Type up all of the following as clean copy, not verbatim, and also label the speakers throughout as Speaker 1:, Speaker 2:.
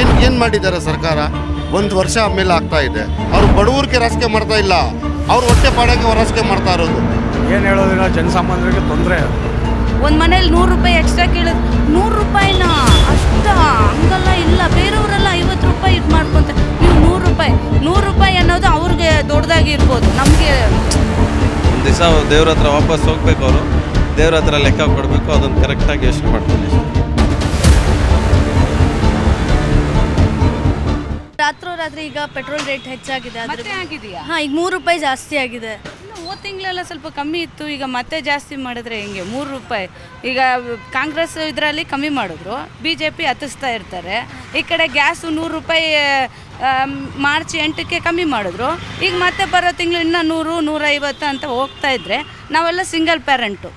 Speaker 1: ಏನು ಮಾಡಿದ್ದಾರೆ ಸರ್ಕಾರ? ಒಂದು ವರ್ಷ ಮೇಲೆ ಆಗ್ತಾ ಇದೆ. ಅವರು ಬಡವರಿಗೆ ರಾಜಕೀಯ ಮಾಡ್ತಾ ಇಲ್ಲ, ಅವ್ರು ಹೊಟ್ಟೆ ಪಾಡಕ್ಕೆ ರಾಜಕೀಯ ಮಾಡ್ತಾ ಇರೋದು.
Speaker 2: ಏನು ಹೇಳೋದಿಲ್ಲ, ಜನಸಾಮಾನ್ಯರಿಗೆ ತೊಂದರೆ.
Speaker 3: ಒಂದು ಮನೇಲಿ 100 ರೂಪಾಯಿ ಎಕ್ಸ್ಟ್ರಾ ಕೇಳಿದ್ರು, 100 ರೂಪಾಯಿನ ಅಷ್ಟ ಹಂಗಲ್ಲ, ಇಲ್ಲ ಬೇರೆಯವರೆಲ್ಲ 50 ರೂಪಾಯಿ ಇದು ಮಾಡ್ಕೊಂತ, ನೀವು 100 ರೂಪಾಯಿ ಅನ್ನೋದು ಅವ್ರಿಗೆ ದೊಡ್ಡದಾಗಿರ್ಬೋದು, ನಮಗೆ
Speaker 4: ಒಂದು ದಿವಸ ದೇವ್ರ ಹತ್ರ ವಾಪಸ್ ಹೋಗ್ಬೇಕು, ಅವರು ದೇವ್ರ ಹತ್ರ ಲೆಕ್ಕ ಕೊಡಬೇಕು, ಅದನ್ನು ಕರೆಕ್ಟಾಗಿ ಯೋಚನೆ ಮಾಡ್ತೀನಿ.
Speaker 5: ರಾತ್ರಿ ಈಗ ಪೆಟ್ರೋಲ್ ರೇಟ್ ಹೆಚ್ಚಾಗಿದೆ.
Speaker 3: ಮತ್ತೆ ಆಗಿದೆಯಾ?
Speaker 5: ಹಾಂ, ಈಗ 3 ರೂಪಾಯಿ ಜಾಸ್ತಿ ಆಗಿದೆ.
Speaker 3: ಹೋದ ತಿಂಗಳೆಲ್ಲ ಸ್ವಲ್ಪ ಕಮ್ಮಿ ಇತ್ತು, ಈಗ ಮತ್ತೆ ಜಾಸ್ತಿ ಮಾಡಿದ್ರೆ ಹೆಂಗೆ? 3 ರೂಪಾಯಿ. ಈಗ ಕಾಂಗ್ರೆಸ್ ಇದರಲ್ಲಿ ಕಮ್ಮಿ ಮಾಡಿದ್ರು, BJP ಹತ್ತಿಸ್ತಾ ಇರ್ತಾರೆ. ಈ ಕಡೆ ಗ್ಯಾಸು 100 ರೂಪಾಯಿ ಮಾರ್ಚ್ 8ಕ್ಕೆ ಕಮ್ಮಿ ಮಾಡಿದ್ರು, ಈಗ ಮತ್ತೆ ಬರೋ ತಿಂಗಳು ಇನ್ನೂ 100, 150 ಅಂತ ಹೋಗ್ತಾ ಇದ್ರೆ ನಾವೆಲ್ಲ ಸಿಂಗಲ್ ಪೇರೆಂಟು,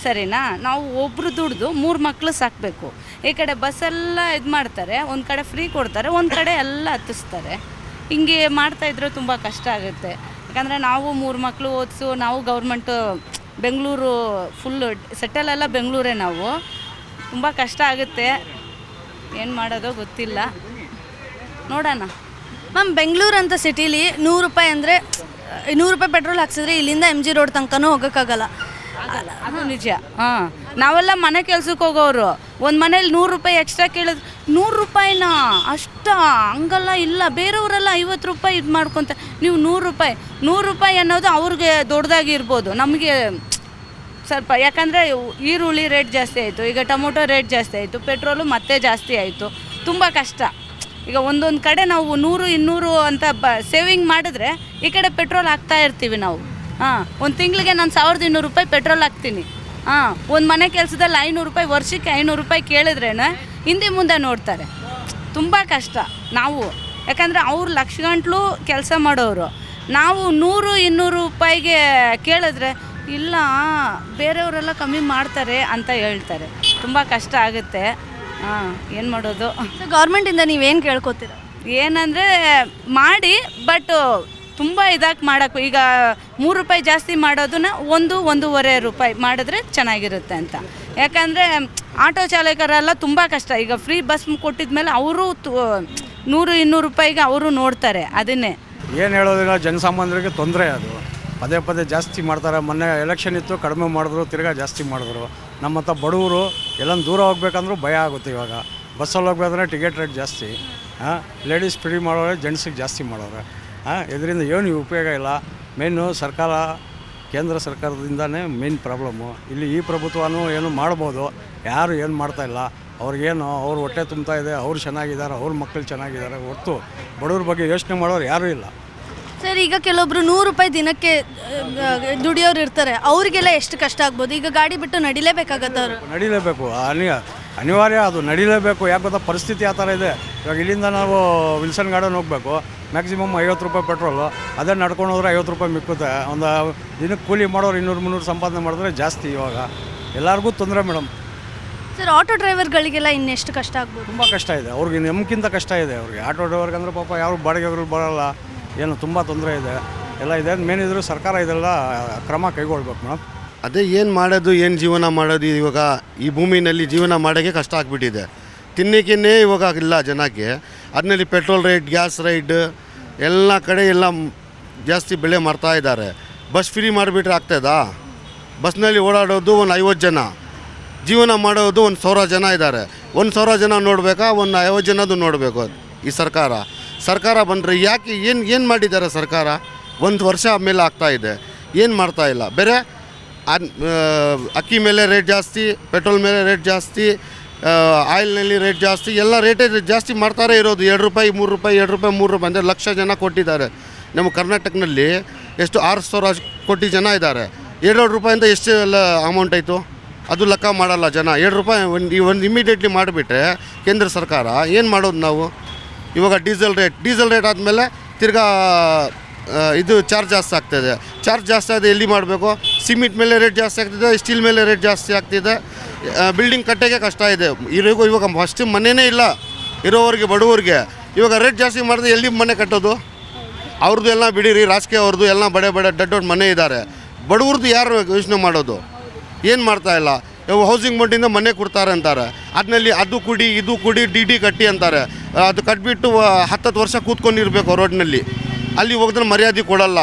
Speaker 3: ಸರಿನಾ? ನಾವು ಒಬ್ಬರು ದುಡ್ದು 3 ಮಕ್ಕಳು ಸಾಕಬೇಕು. ಈ ಕಡೆ ಬಸ್ಸೆಲ್ಲ ಇದು ಮಾಡ್ತಾರೆ, ಒಂದು ಕಡೆ ಫ್ರೀ ಕೊಡ್ತಾರೆ, ಒಂದು ಕಡೆ ಎಲ್ಲ ಹತ್ತಿಸ್ತಾರೆ. ಹಿಂಗೆ ಮಾಡ್ತಾಯಿದ್ರೆ ತುಂಬ ಕಷ್ಟ ಆಗುತ್ತೆ. ಯಾಕಂದರೆ ನಾವು 3 ಮಕ್ಕಳು ಓದಿಸು, ನಾವು ಗೌರ್ಮೆಂಟು ಬೆಂಗಳೂರು ಫುಲ್ಲು ಸೆಟಲೆಲ್ಲ ಬೆಂಗಳೂರೇ, ನಾವು ತುಂಬ ಕಷ್ಟ ಆಗುತ್ತೆ. ಏನು ಮಾಡೋದೋ ಗೊತ್ತಿಲ್ಲ, ನೋಡೋಣ.
Speaker 5: ಮ್ಯಾಮ್, ಬೆಂಗಳೂರು ಅಂತ ಸಿಟಿಲಿ 100 ರೂಪಾಯಿ ಅಂದರೆ 100 ರೂಪಾಯಿ ಪೆಟ್ರೋಲ್ ಹಾಕ್ಸಿದ್ರೆ ಇಲ್ಲಿಂದ MG ರೋಡ್ ತನಕನೂ ಹೋಗೋಕ್ಕಾಗಲ್ಲ.
Speaker 3: ಅದು ನಿಜ. ಹಾಂ, ನಾವೆಲ್ಲ ಮನೆ ಕೆಲ್ಸಕ್ಕೆ ಹೋಗೋರು, ಒಂದು ಮನೇಲಿ 100 ರೂಪಾಯಿ ಎಕ್ಸ್ಟ್ರಾ ಕೇಳಿದ್ರು, 100 ರೂಪಾಯಿನ ಅಷ್ಟ ಹಂಗಲ್ಲ, ಇಲ್ಲ ಬೇರೆಯವರೆಲ್ಲ 50 ರೂಪಾಯಿ ಇದು ಮಾಡ್ಕೊತ, ನೀವು 100 ರೂಪಾಯಿ ಅನ್ನೋದು ಅವ್ರಿಗೆ ದೊಡ್ಡದಾಗಿರ್ಬೋದು, ನಮಗೆ ಸ್ವಲ್ಪ. ಯಾಕಂದರೆ ಈರುಳ್ಳಿ ರೇಟ್ ಜಾಸ್ತಿ ಆಯಿತು, ಈಗ ಟೊಮೊಟೊ ರೇಟ್ ಜಾಸ್ತಿ ಆಯಿತು, ಪೆಟ್ರೋಲು ಮತ್ತೆ ಜಾಸ್ತಿ ಆಯಿತು, ತುಂಬ ಕಷ್ಟ. ಈಗ ಒಂದೊಂದು ಕಡೆ ನಾವು 100, 200 ಅಂತ ಸೇವಿಂಗ್ ಮಾಡಿದ್ರೆ ಈ ಕಡೆ ಪೆಟ್ರೋಲ್ ಹಾಕ್ತಾ ಇರ್ತೀವಿ ನಾವು. ಹಾಂ, ಒಂದು ತಿಂಗಳಿಗೆ ನಾನು 1200 ರೂಪಾಯಿ ಪೆಟ್ರೋಲ್ ಹಾಕ್ತೀನಿ. ಹಾಂ, ಒಂದು ಮನೆ ಕೆಲಸದಲ್ಲಿ 500 ರೂಪಾಯಿ, ವರ್ಷಕ್ಕೆ 500 ರೂಪಾಯಿ ಕೇಳಿದ್ರೇನೆ ಹಿಂದೆ ಮುಂದೆ ನೋಡ್ತಾರೆ. ತುಂಬ ಕಷ್ಟ ನಾವು, ಯಾಕಂದರೆ ಅವ್ರು ಲಕ್ಷಗಂಟ್ಲು ಕೆಲಸ ಮಾಡೋರು, ನಾವು 100, 200 ರೂಪಾಯಿಗೆ ಕೇಳಿದ್ರೆ ಇಲ್ಲ ಬೇರೆಯವರೆಲ್ಲ ಕಮ್ಮಿ ಮಾಡ್ತಾರೆ ಅಂತ ಹೇಳ್ತಾರೆ. ತುಂಬ ಕಷ್ಟ ಆಗುತ್ತೆ. ಹಾಂ, ಏನು ಮಾಡೋದು?
Speaker 5: ಗೌರ್ಮೆಂಟಿಂದ ನೀವೇನು ಕೇಳ್ಕೊತೀರ?
Speaker 3: ಏನಂದರೆ ಮಾಡಿ, ಬಟ್ ತುಂಬ ಇದಾಗಿ ಮಾಡೋಕ್ಕೂ, ಈಗ 3 ರೂಪಾಯಿ ಜಾಸ್ತಿ ಮಾಡೋದನ್ನ 1-1.5 ರೂಪಾಯಿ ಮಾಡಿದ್ರೆ ಚೆನ್ನಾಗಿರುತ್ತೆ ಅಂತ. ಯಾಕಂದರೆ ಆಟೋ ಚಾಲಕರೆಲ್ಲ ತುಂಬ ಕಷ್ಟ. ಈಗ ಫ್ರೀ ಬಸ್ ಕೊಟ್ಟಿದ್ಮೇಲೆ ಅವರು 100-200 ರೂಪಾಯಿಗೆ ಅವರು ನೋಡ್ತಾರೆ. ಅದನ್ನೇ
Speaker 2: ಏನು ಹೇಳೋದಿಲ್ಲ, ಜನಸಾಮಾನ್ಯರಿಗೆ ತೊಂದರೆ. ಅದು ಪದೇ ಜಾಸ್ತಿ ಮಾಡ್ತಾರೆ. ಮೊನ್ನೆ ಎಲೆಕ್ಷನ್ ಇತ್ತು, ಕಡಿಮೆ ಮಾಡಿದ್ರು, ತಿರ್ಗಾ ಜಾಸ್ತಿ ಮಾಡಿದ್ರು. ನಮ್ಮ ಹತ್ರ ಬಡವರು ಎಲ್ಲ ದೂರ ಹೋಗ್ಬೇಕಂದ್ರೂ ಭಯ ಆಗುತ್ತೆ. ಇವಾಗ ಬಸ್ಸಲ್ಲಿ ಹೋಗ್ಬೇಕಂದ್ರೆ ಟಿಕೆಟ್ ರೇಟ್ ಜಾಸ್ತಿ. ಲೇಡೀಸ್ ಫ್ರೀ ಮಾಡೋರೆ, ಜೆಂಟ್ಸಿಗೆ ಜಾಸ್ತಿ ಮಾಡೋರೆ. ಇದರಿಂದ ಏನು ಉಪಯೋಗ ಇಲ್ಲ. ಮೇಯ್ನು ಸರ್ಕಾರ, ಕೇಂದ್ರ ಸರ್ಕಾರದಿಂದನೇ ಮೇಯ್ನ್ ಪ್ರಾಬ್ಲಮ್ಮು. ಇಲ್ಲಿ ಈ ಪ್ರಭುತ್ವನೂ ಏನು ಮಾಡ್ಬೋದು, ಯಾರು ಏನು ಮಾಡ್ತಾಯಿಲ್ಲ. ಅವ್ರಿಗೇನು ಅವ್ರ ಹೊಟ್ಟೆ ತುಂಬ್ತಾ ಇದೆ, ಅವ್ರು ಚೆನ್ನಾಗಿದ್ದಾರೆ, ಅವ್ರ ಮಕ್ಕಳು ಚೆನ್ನಾಗಿದ್ದಾರೆ, ಹೊರತು ಬಡವ್ರ ಬಗ್ಗೆ ಯೋಚನೆ ಮಾಡೋರು ಯಾರೂ ಇಲ್ಲ.
Speaker 5: ಸರ್, ಈಗ ಕೆಲವೊಬ್ರು 100 ರೂಪಾಯಿ ದಿನಕ್ಕೆ ದುಡಿಯೋರು ಇರ್ತಾರೆ, ಅವರಿಗೆಲ್ಲ ಎಷ್ಟು ಕಷ್ಟ ಆಗ್ಬೋದು? ಈಗ ಗಾಡಿ ಬಿಟ್ಟು ನಡಿಲೇಬೇಕಾಗತ್ತೆ, ಅವರು
Speaker 2: ನಡಿಲೇಬೇಕು, ಅನಿವಾರ್ಯ, ಅದು ನಡಿಲೇಬೇಕು. ಯಾಕೆ ಗೊತ್ತಾ, ಪರಿಸ್ಥಿತಿ ಆ ಥರ ಇದೆ. ಇವಾಗ ಇಲ್ಲಿಂದ ನಾವು ವಿಲ್ಸನ್ ಗಾರ್ಡನ್ ಹೋಗಬೇಕು, ಮ್ಯಾಕ್ಸಿಮಮ್ 50 ರೂಪಾಯಿ ಪೆಟ್ರೋಲು, ಅದೇ ನಡ್ಕೊಂಡು ಹೋದ್ರೆ 50 ರೂಪಾಯಿ ಮಿಕ್ಕುತ್ತೆ. ಒಂದು ದಿನಕ್ಕೆ ಕೂಲಿ ಮಾಡೋರು 200-300 ಸಂಪಾದನೆ ಮಾಡಿದ್ರೆ ಜಾಸ್ತಿ. ಇವಾಗ ಎಲ್ಲರಿಗೂ ತೊಂದರೆ ಮೇಡಮ್.
Speaker 5: ಸರ್, ಆಟೋ ಡ್ರೈವರ್ಗಳಿಗೆಲ್ಲ ಇನ್ನೆಷ್ಟು ಕಷ್ಟ ಆಗ್ಬೋದು?
Speaker 2: ತುಂಬ ಕಷ್ಟ ಇದೆ ಅವ್ರಿಗೆ, ನಮ್ಗಿಂತ ಕಷ್ಟ ಇದೆ ಅವ್ರಿಗೆ. ಆಟೋ ಡ್ರೈವರ್ಗೆ ಅಂದರೆ ಪಾಪ ಯಾರು ಬಾಡಿಗೆಗಳು ಬರೋಲ್ಲ, ಏನು ತುಂಬ ತೊಂದರೆ ಇದೆ, ಎಲ್ಲ ಇದೆ. ಮೇನ್ ಇದ್ರೂ ಸರ್ಕಾರ ಇದೆಲ್ಲ ಕ್ರಮ ಕೈಗೊಳ್ಬೇಕು ಮೇಡಮ್.
Speaker 1: ಅದೇ ಏನು ಮಾಡೋದು, ಏನು ಜೀವನ ಮಾಡೋದು? ಇವಾಗ ಈ ಭೂಮಿನಲ್ಲಿ ಜೀವನ ಮಾಡೋಕ್ಕೆ ಕಷ್ಟ ಆಗಿಬಿಟ್ಟಿದೆ. ತಿನ್ನೋಕ್ಕೇ ಇವಾಗ ಇಲ್ಲ ಜನಕ್ಕೆ. ಅದರಲ್ಲಿ ಪೆಟ್ರೋಲ್ ರೇಟ್, ಗ್ಯಾಸ್ ರೇಟ್ ಎಲ್ಲ ಕಡೆ ಎಲ್ಲ ಜಾಸ್ತಿ ಬೆಲೆ ಮಾಡ್ತಾ ಇದ್ದಾರೆ. ಬಸ್ ಫ್ರೀ ಮಾಡಿಬಿಟ್ರೆ ಆಗ್ತದಾ? ಬಸ್ನಲ್ಲಿ ಓಡಾಡೋದು ಒಂದು 50 ಜನ, ಜೀವನ ಮಾಡೋದು 1,000 ಜನ ಇದ್ದಾರೆ. 1,000 ಜನ ನೋಡಬೇಕಾ, 50 ಜನದ್ದು ನೋಡಬೇಕು ಈ ಸರ್ಕಾರ ಬಂದರೆ. ಯಾಕೆ ಏನು ಮಾಡಿದ್ದಾರೆ ಸರ್ಕಾರ? ಒಂದು ವರ್ಷ ಮೇಲೆ ಆಗ್ತಾ ಇದೆ, ಏನು ಮಾಡ್ತಾ ಇಲ್ಲ. ಬೇರೆ ಅಕ್ಕಿ ಮೇಲೆ ರೇಟ್ ಜಾಸ್ತಿ, ಪೆಟ್ರೋಲ್ ಮೇಲೆ ರೇಟ್ ಜಾಸ್ತಿ, ಆಯಿಲ್ನಲ್ಲಿ ರೇಟ್ ಜಾಸ್ತಿ, ಎಲ್ಲ ರೇಟೇ ಜಾಸ್ತಿ ಮಾಡ್ತಾರೆ ಇರೋದು. 2 ರೂಪಾಯಿ, 3 ರೂಪಾಯಿ, 2 ರೂಪಾಯಿ, 3 ರೂಪಾಯಿ ಅಂದರೆ ಲಕ್ಷ ಜನ ಕೊಟ್ಟಿದ್ದಾರೆ. ನಮ್ಮ ಕರ್ನಾಟಕದಲ್ಲಿ ಎಷ್ಟು 600 ಕೋಟಿ ಜನ ಇದ್ದಾರೆ. 2 ರೂಪಾಯಿಂದ ಎಷ್ಟು ಎಲ್ಲ ಅಮೌಂಟ್ ಆಯಿತು? ಅದು ಲೆಕ್ಕ ಮಾಡಲ್ಲ ಜನ. 2 ರೂಪಾಯಿ ಒಂದು ಇಮಿಡಿಯೇಟ್ಲಿ ಮಾಡಿಬಿಟ್ರೆ ಕೇಂದ್ರ ಸರ್ಕಾರ ಏನು ಮಾಡೋದು ನಾವು? ಇವಾಗ ಡೀಸೆಲ್ ರೇಟ್ ಆದಮೇಲೆ ತಿರ್ಗಾ ಇದು ಚಾರ್ಜ್ ಜಾಸ್ತಿ ಆಗ್ತಾಯಿದೆ. ಚಾರ್ಜ್ ಜಾಸ್ತಿ ಆದರೆ ಎಲ್ಲಿ ಮಾಡಬೇಕು? ಸಿಮೆಂಟ್ ಮೇಲೆ ರೇಟ್ ಜಾಸ್ತಿ ಆಗ್ತಿದೆ, ಸ್ಟೀಲ್ ಮೇಲೆ ರೇಟ್ ಜಾಸ್ತಿ ಆಗ್ತಿದೆ. ಬಿಲ್ಡಿಂಗ್ ಕಟ್ಟೋಕ್ಕೆ ಕಷ್ಟ ಇದೆ. ಇವಾಗ ಫಸ್ಟ್ ಮನೆಯೇ ಇಲ್ಲ ಇರೋವ್ರಿಗೆ, ಬಡವ್ರಿಗೆ. ಇವಾಗ ರೇಟ್ ಜಾಸ್ತಿ ಮಾಡಿದ್ರೆ ಎಲ್ಲಿ ಮನೆ ಕಟ್ಟೋದು? ಅವ್ರದ್ದು ಎಲ್ಲ ಬಿಡಿರಿ, ರಾಜಕೀಯ ಅವ್ರದ್ದು ಎಲ್ಲ ಬಡ ದೊಡ್ಡ ಮನೆ ಇದ್ದಾರೆ. ಬಡವ್ರದ್ದು ಯಾರು ಯೋಚನೆ ಮಾಡೋದು? ಏನು ಮಾಡ್ತಾಯಿಲ್ಲ. ಹೌಸಿಂಗ್ ಬೋರ್ಡಿಂದ ಮನೆ ಕೊಡ್ತಾರೆ ಅಂತಾರೆ, ಅದರಲ್ಲಿ ಅದು ಕುಡಿ ಇದು ಕುಡಿ ಡಿ ಕಟ್ಟಿ ಅಂತಾರೆ. ಅದು ಕಟ್ಬಿಟ್ಟು 10 ವರ್ಷ ಕೂತ್ಕೊಂಡಿರ್ಬೇಕು ರೋಡ್ನಲ್ಲಿ. ಅಲ್ಲಿ ಹೋಗಿದ್ರೆ ಮರ್ಯಾದೆ ಕೊಡಲ್ಲ.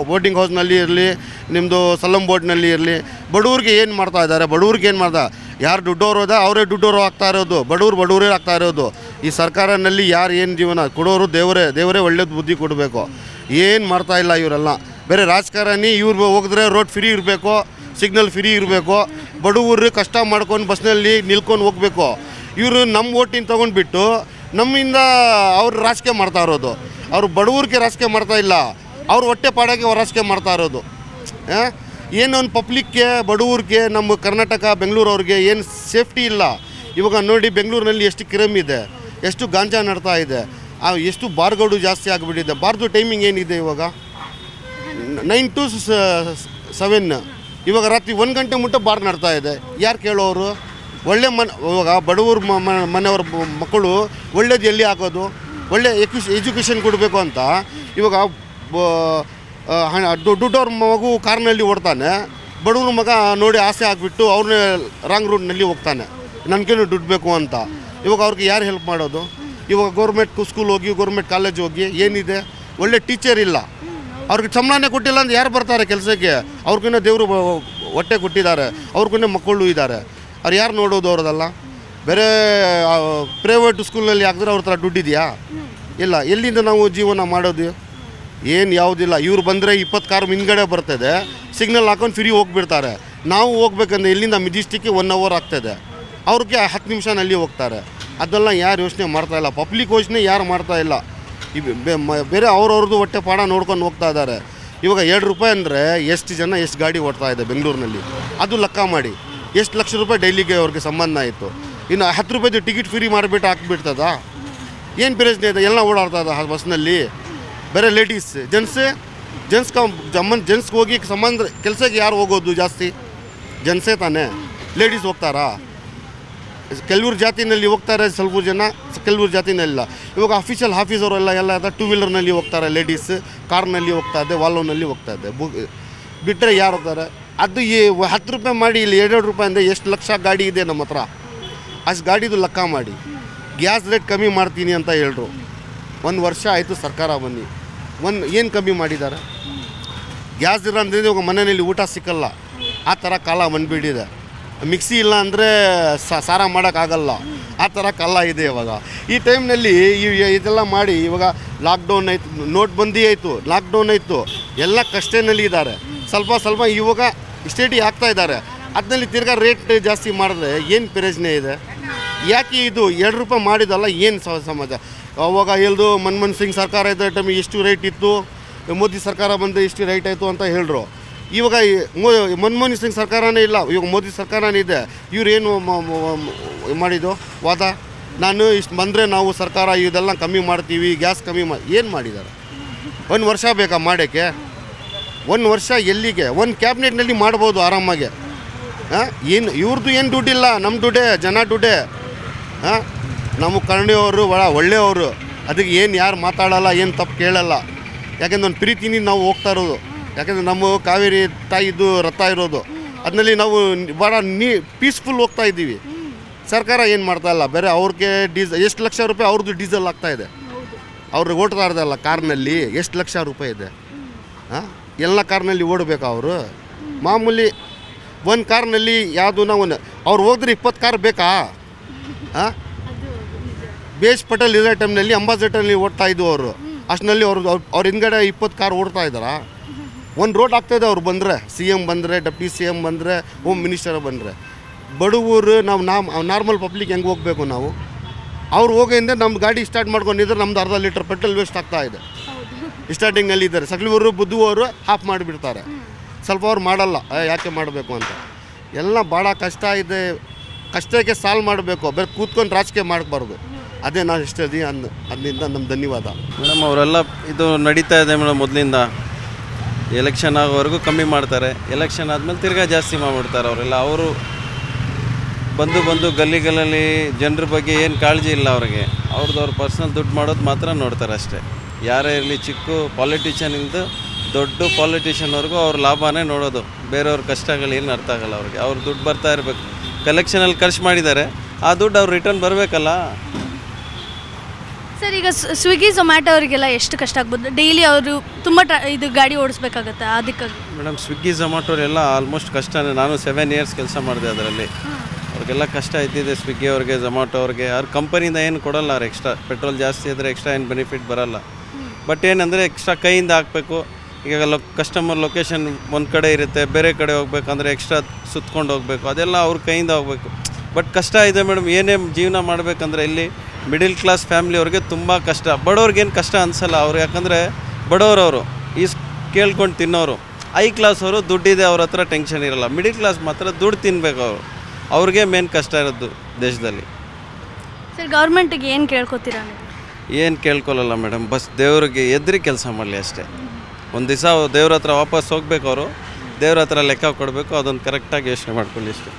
Speaker 1: ಬೋಟಿಂಗ್ ಹೌಸ್ನಲ್ಲಿ ಇರಲಿ, ನಿಮ್ಮದು ಸಲಂ ಬೋಟ್ನಲ್ಲಿ ಇರಲಿ. ಬಡವ್ರಿಗೆ ಏನು ಮಾಡ್ತಾ ಇದ್ದಾರೆ, ಬಡವ್ರಿಗೆ ಏನು ಮಾಡ್ತಾ, ಯಾರು ದುಡ್ಡೋರು ಅದ ಅವರೇ ದುಡ್ಡೋರು ಆಗ್ತಾ ಇರೋದು, ಬಡವರೇ ಆಗ್ತಾ ಇರೋದು. ಈ ಸರ್ಕಾರನಲ್ಲಿ ಯಾರು ಏನು ಜೀವನ ಕೊಡೋರು ದೇವರೇ ಒಳ್ಳೇದು ಬುದ್ಧಿ ಕೊಡಬೇಕು. ಏನು ಮಾಡ್ತಾ ಇಲ್ಲ ಇವರೆಲ್ಲ. ಬೇರೆ ರಾಜಕಾರಣಿ ಇವ್ರು ಹೋಗಿದ್ರೆ ರೋಡ್ ಫ್ರೀ ಇರಬೇಕು, ಸಿಗ್ನಲ್ ಫ್ರೀ ಇರಬೇಕು, ಬಡವರು ಕಷ್ಟ ಮಾಡ್ಕೊಂಡು ಬಸ್ನಲ್ಲಿ ನಿಲ್ಕೊಂಡು ಹೋಗಬೇಕು. ಇವರು ನಮ್ಮ ಓಟಿನ ತೊಗೊಂಡ್ಬಿಟ್ಟು ನಮ್ಮಿಂದ ಅವ್ರು ರಾಜಕೀಯ ಮಾಡ್ತಾ ಇರೋದು. ಅವರು ಬಡವ್ರಿಗೆ ರಾಜಕೀಯ ಮಾಡ್ತಾ ಇಲ್ಲ, ಅವ್ರು ಹೊಟ್ಟೆ ಪಾಡೋಕ್ಕೆ ರಾಜಕೀಯ ಮಾಡ್ತಾ ಇರೋದು. ಏನೊಂದು ಪಬ್ಲಿಕ್ಗೆ, ಬಡವ್ರಿಗೆ, ನಮ್ಮ ಕರ್ನಾಟಕ ಬೆಂಗಳೂರವ್ರಿಗೆ ಏನು ಸೇಫ್ಟಿ ಇಲ್ಲ. ಇವಾಗ ನೋಡಿ ಬೆಂಗಳೂರಿನಲ್ಲಿ ಎಷ್ಟು ಕ್ರೈಮ್ ಇದೆ, ಎಷ್ಟು ಗಾಂಜಾ ನಡ್ತಾ ಇದೆ, ಎಷ್ಟು ಬಾರ್ಗಳು ಜಾಸ್ತಿ ಆಗಿಬಿಟ್ಟಿದೆ. ಬಾರ್ದು ಟೈಮಿಂಗ್ ಏನಿದೆ ಇವಾಗ 9 to 7. ಇವಾಗ ರಾತ್ರಿ 1 ಗಂಟೆ ಮುಟ್ಟ ಬಾರ್ ನಡ್ತಾ ಇದೆ. ಯಾರು ಕೇಳೋರು? ಒಳ್ಳೆ ಇವಾಗ ಬಡವರು ಮನೆಯವ್ರ ಮಕ್ಕಳು ಒಳ್ಳೇದು ಎಲ್ಲಿ ಹಾಕೋದು? ಒಳ್ಳೆ ಎಜುಕೇಷನ್ ಕೊಡಬೇಕು ಅಂತ ಇವಾಗ ದುಡ್ಡವ್ರ ಮಗು ಕಾರ್ನಲ್ಲಿ ಓಡ್ತಾನೆ, ಬಡವ್ರ ಮಗ ನೋಡಿ ಆಸೆ ಆಗಿಬಿಟ್ಟು ಅವ್ರನ್ನೇ ರಾಂಗ್ ರೂಟ್ನಲ್ಲಿ ಹೋಗ್ತಾನೆ, ನನಗೇನು ದುಡ್ಡು ಬೇಕು ಅಂತ. ಇವಾಗ ಅವ್ರಿಗೆ ಯಾರು ಹೆಲ್ಪ್ ಮಾಡೋದು? ಇವಾಗ ಗೌರ್ಮೆಂಟ್ ಸ್ಕೂಲ್ ಹೋಗಿ, ಗೌರ್ಮೆಂಟ್ ಕಾಲೇಜ್ ಹೋಗಿ ಏನಿದೆ? ಒಳ್ಳೆ ಟೀಚರ್ ಇಲ್ಲ, ಅವ್ರಿಗೆ ಸಂಬಳನೇ ಕೊಟ್ಟಿಲ್ಲ ಅಂತ ಯಾರು ಬರ್ತಾರೆ ಕೆಲಸಕ್ಕೆ? ಅವ್ರಿಗಿನ್ನ ದೇವರು ಹೊಟ್ಟೆ ಕೊಟ್ಟಿದ್ದಾರೆ, ಅವ್ರಿಗಿನ್ನ ಮಕ್ಕಳು ಇದ್ದಾರೆ, ಅವ್ರು ಯಾರು ನೋಡೋದು ಅವ್ರದಲ್ಲ? ಬೇರೆ ಪ್ರೈವೇಟ್ ಸ್ಕೂಲಲ್ಲಿ ಹಾಕಿದ್ರೆ ಅವ್ರ ಹತ್ರ ದುಡ್ಡಿದೆಯಾ? ಇಲ್ಲ. ಎಲ್ಲಿಂದ ನಾವು ಜೀವನ ಮಾಡೋದು? ಏನು ಯಾವುದಿಲ್ಲ. ಇವ್ರು ಬಂದರೆ 20 ಕಾರ್ ಹಿಂದ್ಗಡೆ ಬರ್ತದೆ, ಸಿಗ್ನಲ್ ಹಾಕೊಂಡು ಫ್ರೀ ಹೋಗ್ಬಿಡ್ತಾರೆ. ನಾವು ಹೋಗ್ಬೇಕಂದ್ರೆ ಇಲ್ಲಿಂದ ಮೆಜೆಸ್ಟಿಕ್ಗೆ 1 hour ಆಗ್ತದೆ, ಅವ್ರಿಗೆ 10 ನಿಮಿಷನಲ್ಲಿ ಹೋಗ್ತಾರೆ. ಅದೆಲ್ಲ ಯಾರು ಯೋಚನೆ ಮಾಡ್ತಾಯಿಲ್ಲ, ಪಬ್ಲಿಕ್ ಯೋಚನೆ ಯಾರು ಮಾಡ್ತಾಯಿಲ್ಲ. ಬೇರೆ ಅವ್ರವ್ರದ್ದು ಹೊಟ್ಟೆ ಪಾಡ ನೋಡ್ಕೊಂಡು ಹೋಗ್ತಾ ಇದ್ದಾರೆ. ಇವಾಗ 2 ರೂಪಾಯಿ ಅಂದರೆ ಎಷ್ಟು ಜನ ಎಷ್ಟು ಗಾಡಿ ಓಡ್ತಾ ಇದೆ ಬೆಂಗಳೂರಿನಲ್ಲಿ, ಅದು ಲೆಕ್ಕ ಮಾಡಿ. ಎಷ್ಟು ಲಕ್ಷ ರೂಪಾಯಿ ಡೈಲಿಗೆ ಅವ್ರಿಗೆ ಸಂಬಂಧ ಆಯಿತು. ಇನ್ನು 10 ರೂಪಾಯಿದು ಟಿಕೆಟ್ ಫ್ರೀ ಮಾಡಿಬಿಟ್ಟು ಹಾಕ್ಬಿಡ್ತದ? ಏನು ಪ್ರಯೋಜನ ಇದೆ? ಎಲ್ಲ ಓಡಾಡ್ತದ ಆ ಬಸ್ನಲ್ಲಿ. ಬೇರೆ ಲೇಡೀಸ್, ಜೆಂಟ್ಸ್ಗೆ ಹೋಗಿ ಸಂಬಂಧ ಕೆಲಸಕ್ಕೆ ಯಾರು ಹೋಗೋದು ಜಾಸ್ತಿ? ಜೆಂಟ್ಸೇ ತಾನೇ. ಲೇಡೀಸ್ ಹೋಗ್ತಾರಾ? ಕೆಲವ್ರ ಜಾತಿನಲ್ಲಿ ಹೋಗ್ತಾರೆ, ಸ್ವಲ್ಪ ಜನ ಕೆಲವ್ರ ಜಾತಿನಲ್ಲಿಲ್ಲ. ಇವಾಗ ಆಫೀಸವರೆಲ್ಲ ಎಲ್ಲ 2 ವೀಲರ್ನಲ್ಲಿ ಹೋಗ್ತಾರೆ, ಲೇಡೀಸ್ ಕಾರ್ನಲ್ಲಿ ಹೋಗ್ತಾ ಇದೆ, ವಾಲ್ವೋನಲ್ಲಿ ಹೋಗ್ತಾ ಇದೆ. ಬಿಟ್ಟರೆ ಯಾರು ಹೋಗ್ತಾರೆ? ಅದು ಈ 10 ರೂಪಾಯಿ ಮಾಡಿ ಇಲ್ಲಿ 2 ರೂಪಾಯಿಂದ ಎಷ್ಟು ಲಕ್ಷ ಗಾಡಿ ಇದೆ ನಮ್ಮ ಹತ್ರ, ಅಷ್ಟು ಗಾಡಿದು ಲೆಕ್ಕ ಮಾಡಿ. ಗ್ಯಾಸ್ ರೇಟ್ ಕಮ್ಮಿ ಮಾಡ್ತೀನಿ ಅಂತ ಹೇಳ್ರು. 1 ವರ್ಷ ಆಯಿತು ಸರ್ಕಾರ ಬಂದು, ಏನು ಕಮ್ಮಿ ಮಾಡಿದ್ದಾರೆ? ಗ್ಯಾಸ್ ಇಲ್ಲ ಅಂದರೆ ಇವಾಗ ಮನೆಯಲ್ಲಿ ಊಟ ಸಿಕ್ಕಲ್ಲ, ಆ ಥರ ಕಾಲ ಬಂದುಬಿಟ್ಟಿದೆ. ಮಿಕ್ಸಿ ಇಲ್ಲ ಅಂದರೆ ಸಾರ ಮಾಡೋಕ್ಕಾಗಲ್ಲ, ಆ ಥರ ಕಾಲ ಇದೆ ಇವಾಗ. ಈ ಟೈಮ್ನಲ್ಲಿ ಇದೆಲ್ಲ ಮಾಡಿ ಇವಾಗ ಲಾಕ್ಡೌನ್ ಆಯಿತು, ನೋಟ್ಬಂದಿ ಆಯಿತು, ಲಾಕ್ಡೌನ್ ಆಯಿತು, ಎಲ್ಲ ಕಷ್ಟನಲ್ಲಿ ಇದ್ದಾರೆ. ಸ್ವಲ್ಪ ಇವಾಗ ಸ್ಟಡಿ ಆಗ್ತಾ ಇದ್ದಾರೆ. ಅದರಲ್ಲಿ ತಿರ್ಗಾ ರೇಟ್ ಜಾಸ್ತಿ ಮಾಡಿದ್ರೆ ಏನು ಪ್ರಯೋಜನ ಇದೆ? ಯಾಕೆ ಇದು 2 ರೂಪಾಯಿ ಮಾಡಿದಲ್ಲ ಏನು ಸಮಾಜ? ಅವಾಗ ಹೇಳ್ದು ಮನಮೋಹನ್ ಸಿಂಗ್ ಸರ್ಕಾರ ಇದ್ದ ಟೈಮಿಗೆ ಎಷ್ಟು ರೇಟ್ ಇತ್ತು, ಮೋದಿ ಸರ್ಕಾರ ಬಂದು ಎಷ್ಟು ರೇಟ್ ಆಯಿತು ಅಂತ ಹೇಳಿದ್ರು. ಇವಾಗ ಮನಮೋಹನ್ ಸಿಂಗ್ ಸರ್ಕಾರನೇ ಇಲ್ಲ, ಇವಾಗ ಮೋದಿ ಸರ್ಕಾರನೇ ಇದೆ. ಇವ್ರೇನು ಮಾಡಿದ್ದು ವಾದ? ನಾನು ಇಷ್ಟು ಬಂದರೆ ನಾವು ಸರ್ಕಾರ ಇದೆಲ್ಲ ಕಮ್ಮಿ ಮಾಡ್ತೀವಿ, ಗ್ಯಾಸ್ ಕಮ್ಮಿ ಏನು ಮಾಡಿದ್ದಾರೆ? 1 ವರ್ಷ ಬೇಕಾ ಮಾಡೋಕ್ಕೆ? 1 ವರ್ಷ ಎಲ್ಲಿಗೆ? ಒಂದು ಕ್ಯಾಬಿನೆಟ್ನಲ್ಲಿ ಮಾಡ್ಬೋದು ಆರಾಮಾಗೆ. ಏನು ಇವ್ರದ್ದು ಏನು ದುಡ್ಡಿಲ್ಲ, ನಮ್ಮ ದುಡ್ಡೇ, ಜನ ದುಡ್ಡೇ. ನಮ್ಮ ಕನ್ನಡಿಯವರು ಒಳ್ಳೆಯವರು, ಅದಕ್ಕೆ ಏನು ಯಾರು ಮಾತಾಡಲ್ಲ, ಏನು ತಪ್ಪು ಕೇಳಲ್ಲ. ಯಾಕೆಂದ್ರೆ ಒಂದು ಪ್ರೀತಿನಿ ನಾವು ಹೋಗ್ತಾ ಇರೋದು, ಯಾಕೆಂದರೆ ನಮ್ಮ ಕಾವೇರಿ ತಾಯಿದು ರಥ ಇರೋದು, ಅದರಲ್ಲಿ ನಾವು ಭಾಳ ಪೀಸ್ಫುಲ್ ಹೋಗ್ತಾ ಇದ್ದೀವಿ. ಸರ್ಕಾರ ಏನು ಮಾಡ್ತಾಯಿಲ್ಲ. ಬೇರೆ ಅವ್ರಿಗೆ ಎಷ್ಟು ಲಕ್ಷ ರೂಪಾಯಿ ಅವ್ರದ್ದು ಡೀಸೆಲ್ ಆಗ್ತಾಯಿದೆ, ಅವ್ರಿಗೆ ಓಡ್ತಾ ಇರೋದಲ್ಲ ಕಾರ್ನಲ್ಲಿ ಎಷ್ಟು ಲಕ್ಷ ರೂಪಾಯಿ ಇದೆ. ಎಲ್ಲ ಕಾರ್ನಲ್ಲಿ ಓಡಬೇಕಾ ಅವರು? ಮಾಮೂಲಿ ಒಂದು ಕಾರ್ನಲ್ಲಿ ಯಾವುದು ನಾವು ಅವ್ರು ಹೋದ್ರೆ 20 ಕಾರ್ ಬೇಕಾ? ಬೇಸ್ ಪಟೇಲ್ ಇರೋ ಟೈಮ್ನಲ್ಲಿ ಅಂಬಾಸಿಡರ್ನಲ್ಲಿ ಓಡ್ತಾ ಇದ್ದು ಅವರು, ಅಷ್ಟರಲ್ಲಿ ಅವ್ರ ಹಿಂದ್ಗಡೆ 20 ಕಾರ್ ಓಡ್ತಾ ಇದ್ದಾರಾ? ಒಂದು ರೋಡ್ ಆಗ್ತಾಯಿದೆ ಅವ್ರು ಬಂದರೆ, CM ಬಂದರೆ, ಡೆಪ್ಟಿ CM ಬಂದರೆ, ಹೋಮ್ ಮಿನಿಸ್ಟರ್ ಬಂದರೆ. ಬಡವರು ನಾವು ನಾರ್ಮಲ್ ಪಬ್ಲಿಕ್ ಹೆಂಗೆ ಹೋಗಬೇಕು ನಾವು? ಅವ್ರು ಹೋಗಿಂದ ನಮ್ಮ ಗಾಡಿ ಸ್ಟಾರ್ಟ್ ಮಾಡ್ಕೊಂಡಿದ್ರೆ ನಮ್ದು 1/2 ಲೀಟ್ರ್ ಪೆಟ್ರೋಲ್ ವೇಸ್ಟ್ ಆಗ್ತಾ ಇದೆ. ಸ್ಟಾರ್ಟಿಂಗಲ್ಲಿ ಇದ್ದಾರೆ ಸಗಲಿವರು ಬುದ್ಧಿಯವರು ಹಾಫ್ ಮಾಡಿಬಿಡ್ತಾರೆ. ಸ್ವಲ್ಪ ಅವ್ರು ಮಾಡಲ್ಲ, ಯಾಕೆ ಮಾಡಬೇಕು ಅಂತ. ಎಲ್ಲ ಭಾಳ ಕಷ್ಟ ಇದೆ. ಕಷ್ಟಕ್ಕೆ ಸಾಲ್ವ್ ಮಾಡಬೇಕು, ಬೇರೆ ಕೂತ್ಕೊಂಡು ರಾಜಕೀಯ ಮಾಡಬಾರ್ದು. ಅದೇ ನಾನು ಇಷ್ಟದಿ ಅದರಿಂದ ನಮ್ಮ ಧನ್ಯವಾದ.
Speaker 4: ಮೇಡಮ್ ಅವರೆಲ್ಲ ಇದು ನಡೀತಾ ಇದೆ ಮೇಡಮ್, ಮೊದಲಿಂದ ಎಲೆಕ್ಷನ್ ಆಗೋವರೆಗೂ ಕಮ್ಮಿ ಮಾಡ್ತಾರೆ, ಎಲೆಕ್ಷನ್ ಆದಮೇಲೆ ತಿರ್ಗಾ ಜಾಸ್ತಿ ಮಾಡಿಬಿಡ್ತಾರೆ ಅವರೆಲ್ಲ. ಅವರು ಬಂದು ಗಲ್ಲಿಗಳಲ್ಲಿ ಜನರ ಬಗ್ಗೆ ಏನು ಕಾಳಜಿ ಇಲ್ಲ ಅವ್ರಿಗೆ. ಅವ್ರ ಪರ್ಸ್ನಲ್ ದುಡ್ಡು ಮಾಡೋದು ಮಾತ್ರ ನೋಡ್ತಾರೆ ಅಷ್ಟೇ. ಯಾರೇ ಇರಲಿ, ಚಿಕ್ಕ ಪಾಲಿಟಿಷಿಯನಿಂದ ದೊಡ್ಡ ಪಾಲಿಟಿಷಿಯನ್ವರೆಗೂ ಅವ್ರ ಲಾಭನೇ ನೋಡೋದು, ಬೇರೆಯವ್ರ ಕಷ್ಟಗಳೇನು ಅರ್ಥ ಆಗಲ್ಲ ಅವ್ರಿಗೆ. ಅವ್ರ ದುಡ್ಡು ಬರ್ತಾ ಇರಬೇಕು, ಕಲೆಕ್ಷನಲ್ಲಿ ಖರ್ಚು ಮಾಡಿದ್ದಾರೆ, ಆ ದುಡ್ಡು ಅವ್ರು ರಿಟರ್ನ್ ಬರಬೇಕಲ್ಲ.
Speaker 5: ಸರ್ ಈಗ ಸ್ವಿಗ್ಗಿ ಝೊಮ್ಯಾಟೊ ಅವರಿಗೆಲ್ಲ ಎಷ್ಟು ಕಷ್ಟ ಆಗ್ಬೋದು? ಡೈಲಿ ಅವರು ತುಂಬ ಇದು ಗಾಡಿ ಓಡಿಸ್ಬೇಕಾಗತ್ತೆ ಅದಕ್ಕಾಗಿ.
Speaker 4: ಮೇಡಮ್ ಸ್ವಿಗ್ಗಿ ಝೊಮ್ಯಾಟೋರೆಲ್ಲ ಆಲ್ಮೋಸ್ಟ್ ಕಷ್ಟನೇ. ನಾನು 7 ಇಯರ್ಸ್ ಕೆಲಸ ಮಾಡಿದೆ ಅದರಲ್ಲಿ. ಅವ್ರಿಗೆಲ್ಲ ಕಷ್ಟ ಇದ್ದಿದೆ. ಸ್ವಿಗ್ಗಿ ಅವ್ರಿಗೆ, ಝೊಮ್ಯಾಟೊ ಅವ್ರಿಗೆ ಅವ್ರ ಕಂಪನಿಯಿಂದ ಏನು ಕೊಡಲ್ಲ. ಅವ್ರು ಎಕ್ಸ್ಟ್ರಾ ಪೆಟ್ರೋಲ್ ಜಾಸ್ತಿ ಇದ್ದರೆ ಎಕ್ಸ್ಟ್ರಾ ಏನು ಬೆನಿಫಿಟ್ ಬರೋಲ್ಲ. ಬಟ್ ಏನಂದರೆ ಎಕ್ಸ್ಟ್ರಾ ಕೈಯಿಂದ ಹಾಕಬೇಕು. ಈಗ ಕಸ್ಟಮರ್ ಲೊಕೇಶನ್ ಒಂದು ಕಡೆ ಇರುತ್ತೆ, ಬೇರೆ ಕಡೆ ಹೋಗ್ಬೇಕಂದ್ರೆ ಎಕ್ಸ್ಟ್ರಾ ಸುತ್ಕೊಂಡು ಹೋಗಬೇಕು, ಅದೆಲ್ಲ ಅವ್ರ ಕೈಯಿಂದ ಹೋಗಬೇಕು. ಬಟ್ ಕಷ್ಟ ಇದೆ ಮೇಡಮ್. ಏನೇ ಜೀವನ ಮಾಡಬೇಕಂದ್ರೆ ಇಲ್ಲಿ ಮಿಡಿಲ್ ಕ್ಲಾಸ್ ಫ್ಯಾಮ್ಲಿಯವ್ರಿಗೆ ತುಂಬ ಕಷ್ಟ. ಬಡವ್ರಿಗೇನು ಕಷ್ಟ ಅನಿಸಲ್ಲ ಅವ್ರು, ಯಾಕಂದರೆ ಬಡವರವರು ಕೇಳ್ಕೊಂಡು ತಿನ್ನೋರು. ಹೈ ಕ್ಲಾಸ್ ಅವರು ದುಡ್ಡಿದೆ, ಅವ್ರ ಹತ್ರ ಟೆನ್ಷನ್ ಇರೋಲ್ಲ. ಮಿಡಿಲ್ ಕ್ಲಾಸ್ ಮಾತ್ರ ದುಡ್ಡು ತಿನ್ನಬೇಕು ಅವರು. ಅವ್ರಿಗೆ ಮೇನ್ ಕಷ್ಟ ಇರೋದು ದೇಶದಲ್ಲಿ.
Speaker 5: ಸರ್ ಗೌರ್ಮೆಂಟಿಗೆ ಏನು ಕೇಳ್ಕೊತೀರಾ ನೀವು?
Speaker 4: ಏನು ಕೇಳ್ಕೊಳ್ಳಲ್ಲ ಮೇಡಮ್. ಬಸ್ ದೇವ್ರಿಗೆ ಎದ್ರಿ ಕೆಲಸ ಮಾಡಲಿ ಅಷ್ಟೇ. ಒಂದು ದಿವಸ ದೇವ್ರ ಹತ್ರ ವಾಪಸ್ ಹೋಗ್ಬೇಕು ಅವರು. ದೇವ್ರ ಹತ್ರ ಲೆಕ್ಕ ಕೊಡಬೇಕು. ಅದನ್ನು ಕರೆಕ್ಟಾಗಿ ಯೋಚನೆ ಮಾಡ್ಕೊಳ್ಳಿ ಅಷ್ಟೇ.